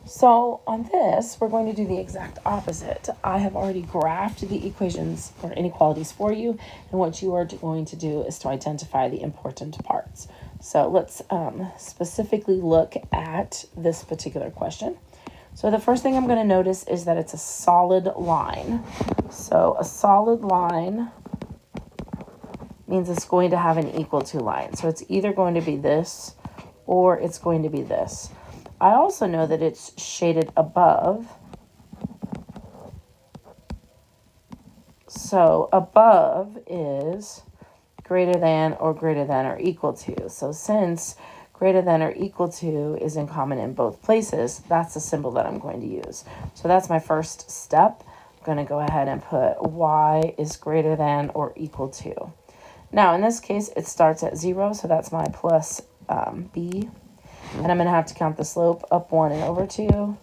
So on this, we're going to do the exact opposite. I have already graphed the equations or inequalities for you, and what you are going to do is to identify the important parts. So let's specifically look at this particular question. So the first thing I'm going to notice is that it's a solid line. So a solid line means it's going to have an equal to line. So it's either going to be this or it's going to be this. I also know that it's shaded above. So above is greater than or equal to. So since greater than or equal to is in common in both places, that's the symbol that I'm going to use. So that's my first step. I'm going to go ahead and put y is greater than or equal to. Now in this case, it starts at 0, so that's my plus b. And I'm going to have to count the slope up 1 and over 2.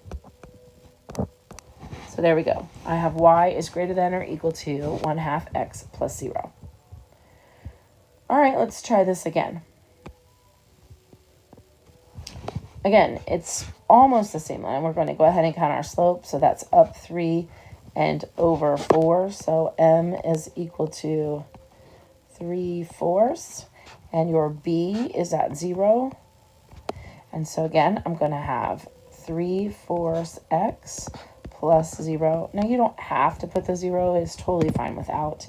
So there we go. I have y is greater than or equal to 1/2 x plus 0. All right, let's try this again. Again, it's almost the same line. We're going to go ahead and count our slope. So that's up 3 and over 4. So m is equal to 3/4. And your b is at 0. And so again, I'm going to have 3/4 x plus 0. Now you don't have to put the 0. It's totally fine without.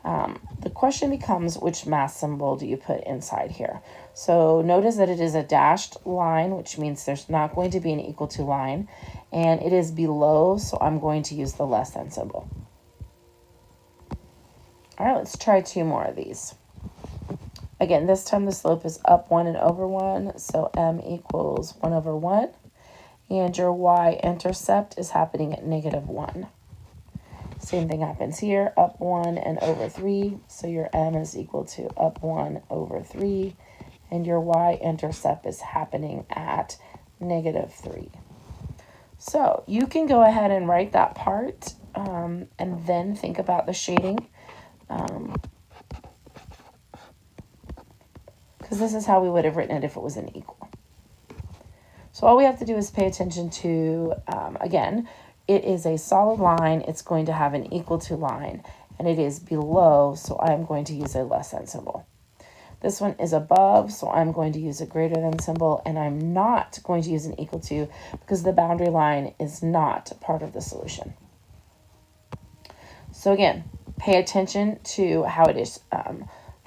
The question becomes, which math symbol do you put inside here? So notice that it is a dashed line, which means there's not going to be an equal to line. And it is below, so I'm going to use the less than symbol. All right, let's try 2 more of these. Again, this time the slope is up 1 and over 1, so m equals 1 over 1. And your y-intercept is happening at -1. Same thing happens here, up 1 and over 3, so your m is equal to up 1 over 3. And your y-intercept is happening at -3. So you can go ahead and write that part and then think about the shading. Because this is how we would have written it if it was an equal. So all we have to do is pay attention to, again, it is a solid line. It's going to have an equal to line, and it is below, so I'm going to use a less than symbol. This one is above, so I'm going to use a greater than symbol, and I'm not going to use an equal to because the boundary line is not part of the solution. So again, pay attention to how it is,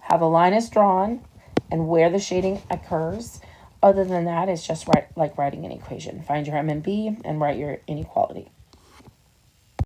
how the line is drawn and where the shading occurs. Other than that, it's just like writing an equation. Find your m and b and write your inequality.